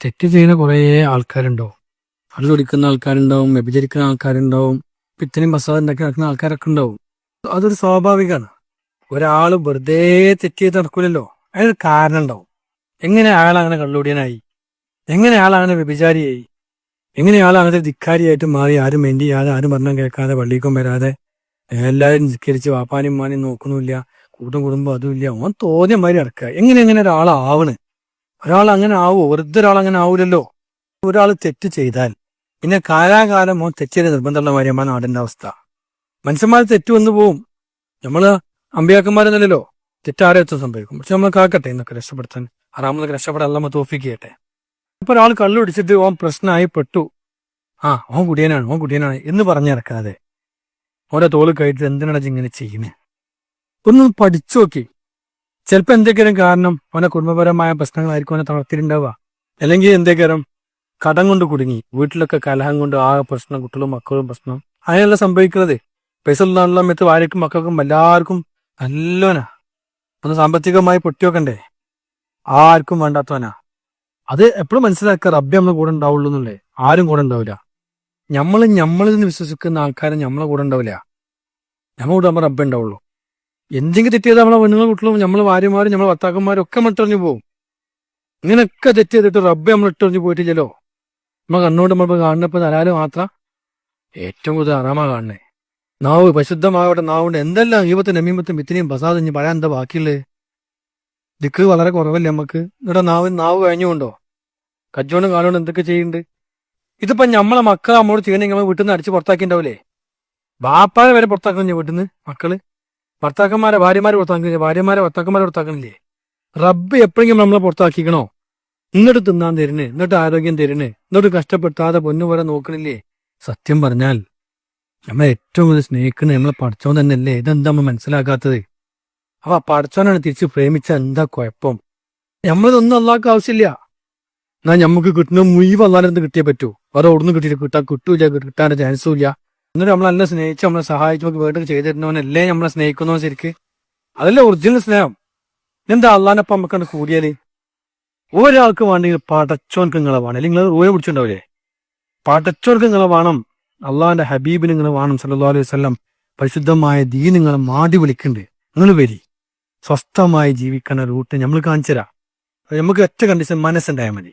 തെറ്റ് ചെയ്യുന്ന കുറേ ആൾക്കാരുണ്ടാവും. അത് കുടിക്കുന്ന ആൾക്കാരുണ്ടാവും, വ്യഭിചരിക്കുന്ന ആൾക്കാരുണ്ടാവും, പിത്തനും പ്രസാദം ഉണ്ടാക്കി നടക്കുന്ന ആൾക്കാരൊക്കെ ഉണ്ടാവും. അതൊരു സ്വാഭാവികമാണ്. ഒരാൾ വെറുതെ തെറ്റ് ചെയ്ത് നടക്കൂലല്ലോ, അതിനൊരു കാരണം ഉണ്ടാവും. എങ്ങനെ അയാളങ്ങനെ കള്ളുടിയനായി, എങ്ങനെ അയാളങ്ങനെ വ്യഭിചാരിയായി, എങ്ങനെ അയാളങ്ങനെ ധിക്കാരിയായിട്ട് മാറി, ആരും മെൻഡ് ചെയ്യാതെ, ആരും പറഞ്ഞാൽ കേൾക്കാതെ, പള്ളിക്കും വരാതെ, എല്ലാവരും ധിക്കരിച്ച് വാപ്പാനും ഉമ്മാനും നോക്കണമില്ല, കൂട്ടും കുടുംബം അതുമില്ല, ഓൻ തോന്നിയ മാതിരി നടക്കുക. എങ്ങനെ ഒരാളാവണ്? ഒരാൾ അങ്ങനെ ആവോ? വെറുതെ ഒരാൾ അങ്ങനെ ആവൂലല്ലോ. ഒരാൾ തെറ്റ് ചെയ്താൽ പിന്നെ കാലാകാലം ഓൻ തെറ്റിയത് നിർബന്ധമുള്ള മാതിരി നമ്മുടെ നാടിന്റെ അവസ്ഥ. മനുഷ്യന്മാർ തെറ്റ് വന്നു പോവും. നമ്മള് അമ്പിയാക്കന്മാരെന്നല്ലോ, തെറ്റാരെത്തും സംഭവിക്കും. പക്ഷെ നമ്മൾ കാക്കട്ടെ എന്നൊക്കെ രക്ഷപ്പെടുത്താൻ, ആറാമതൊക്കെ രക്ഷപ്പെടാൻ അല്ലാമ തോഫിക്ക് ചെയ്യട്ടെ. ഇപ്പൊ ഒരാൾ കള്ളു പിടിച്ചിട്ട് ഓൻ പ്രശ്നമായി പെട്ടു, ഓൻ കുടിയനാണ് എന്ന് പറഞ്ഞിറക്കാതെ ഓരോ തോള് കഴിച്ചിട്ട് എന്തിനാണ് ഇങ്ങനെ ചെയ്യുന്നത്? ഒന്ന് പഠിച്ചു നോക്കി. ചിലപ്പോൾ എന്തൊക്കെയാലും കാരണം ഓനെ കുടുംബപരമായ പ്രശ്നങ്ങളായിരിക്കും ഓനെ തളർത്തിയിട്ടുണ്ടാവുക. അല്ലെങ്കിൽ എന്തൊക്കെയാലും കടം കൊണ്ട് കുടുങ്ങി, വീട്ടിലൊക്കെ കലഹം കൊണ്ട് പ്രശ്നം, കുട്ടികളും മക്കളും പ്രശ്നം, അതിനെല്ലാം സംഭവിക്കുന്നത്. പൈസ ഉള്ള മെത്ത് ഭാര്യക്കും മക്കൾക്കും എല്ലാവർക്കും നല്ലോനാ. ഒന്ന് സാമ്പത്തികമായി പൊട്ടിവെക്കണ്ടേ? ആർക്കും വേണ്ടാത്തവനാ. അത് എപ്പോഴും മനസ്സിലാക്കുക, റബ്ബെ നമ്മളെ കൂടെ ഉണ്ടാവുള്ളൂ എന്നുള്ളേ. ആരും കൂടെ ഉണ്ടാവില്ല. നമ്മളിൽ നിന്ന് വിശ്വസിക്കുന്ന ആൾക്കാരും നമ്മളെ കൂടെ ഉണ്ടാവില്ല. നമ്മളെ കൂടെ നമ്മൾ റബ്ബെ ഉണ്ടാവുള്ളൂ. എന്തെങ്കിലും തെറ്റ് ചെയ്താൽ നമ്മളെ പെണ്ണുങ്ങളും കുട്ടികളും നമ്മളെ ഭാര്യമാരും നമ്മളെ ഭർത്താക്കന്മാരും ഒക്കെ ഇട്ടെറിഞ്ഞു പോകും. ഇങ്ങനെയൊക്കെ തെറ്റ് ചെയ്തിട്ട് റബ്ബെ നമ്മൾ ഇട്ടെറിഞ്ഞു പോയിട്ടില്ലല്ലോ. നമ്മൾ കണ്ണോട് നമ്മൾ കാണുന്നപ്പോൾ ഹലാല് മാത്രം ഏറ്റവും കൂടുതൽ ഹറാമാ കാണണേ. നാവ് പരിശുദ്ധമാവട്ടെ. നാവുകൊണ്ട് എന്തെല്ലാം ഈവത്തും നമീമത്തും വിത്തിനെയും ബസാദും പറയാൻ എന്താ ബാക്കിയുള്ളത്? ദിക്ക് വളരെ കുറവല്ലേ നമുക്ക്? എന്നിട്ട് നാവ് കഴിഞ്ഞുകൊണ്ടോ കജ്ജോണ്ടും കാലോണ്ടും എന്തൊക്കെ ചെയ്യുന്നുണ്ട്? ഇതിപ്പോ നമ്മളെ മക്കളെ നമ്മോട് ചെയ്യണമെങ്കിൽ നമ്മൾ വീട്ടിൽ നിന്ന് അടിച്ച് പുറത്താക്കിണ്ടാവില്ലേ? ബാപ്പാരെ വരെ പുറത്താക്കണില്ലേ വീട്ടിൽ നിന്ന്? മക്കള് ഭർത്താക്കന്മാരെ ഭാര്യമാരെ പുറത്താക്കണില്ലേ? ഭാര്യമാരെ ഭർത്താക്കന്മാരെ പുറത്താക്കണില്ലേ? റബ്ബ് എപ്പോഴെങ്കിലും നമ്മളെ പുറത്താക്കിക്കണോ? എന്നിട്ട് തിന്നാൻ തരുന്ന്, എന്നിട്ട് ആരോഗ്യം തരുന്ന്, എന്നിട്ട് കഷ്ടപ്പെടുത്താതെ പൊന്നു പോലെ നോക്കണില്ലേ? സത്യം പറഞ്ഞാൽ നമ്മളെ ഏറ്റവും കൂടുതൽ സ്നേഹിക്കുന്നത് നമ്മളെ പഠിച്ചോൻ തന്നെയല്ലേ? ഇതെന്താ നമ്മൾ മനസ്സിലാക്കാത്തത്? അപ്പൊ പഠിച്ചോനാണ് തിരിച്ച് പ്രേമിച്ച എന്താ കുഴപ്പം? നമ്മളിതൊന്നും അള്ളാഹ്ക്ക് ആവശ്യമില്ല. എന്നാൽ നമുക്ക് കിട്ടുന്ന മുഴുവൻ അള്ളാഹിന്റെ കിട്ടിയേ പറ്റൂ. വേറെ ഒന്നും കിട്ടൂല, കിട്ടാൻ ചാൻസും ഇല്ല. എന്നിട്ട് നമ്മളെല്ലാം സ്നേഹിച്ച് നമ്മളെ സഹായിച്ച് നമുക്ക് വീട്ടിൽ ചെയ്തു തരുന്നവനല്ലേ നമ്മളെ സ്നേഹിക്കുന്നവൻ ശരിക്ക്? അതല്ലേ ഒറിജിനൽ സ്നേഹം. എന്താ അള്ളാഹിനപ്പം നമുക്കാണ് കൂടിയാല്? ഒരാൾക്ക് വേണ്ടെങ്കിൽ പടച്ചോൻക്ക് നിങ്ങളെ വേണം. അല്ലെങ്കിൽ നിങ്ങൾ ഊരെ പിടിച്ചിട്ടുണ്ടാവില്ലേ? പടച്ചോൻക്ക് നിങ്ങളെ വേണം. അള്ളാഹിന്റെ ഹബീബിന് നിങ്ങൾ വേണം സല്ലല്ലാഹു അലൈഹി വസല്ലം. പരിശുദ്ധമായ ദീൻ നിങ്ങളെ മാടി വിളിക്കുന്നുണ്ട്. നിങ്ങൾ വരി, സ്വസ്ഥമായി ജീവിക്കണ റൂട്ട് നമ്മൾ കാണിച്ചു തരാം. നമുക്ക് ഒറ്റ കണ്ടീഷൻ, മനസ്സുണ്ടായാൽ മതി.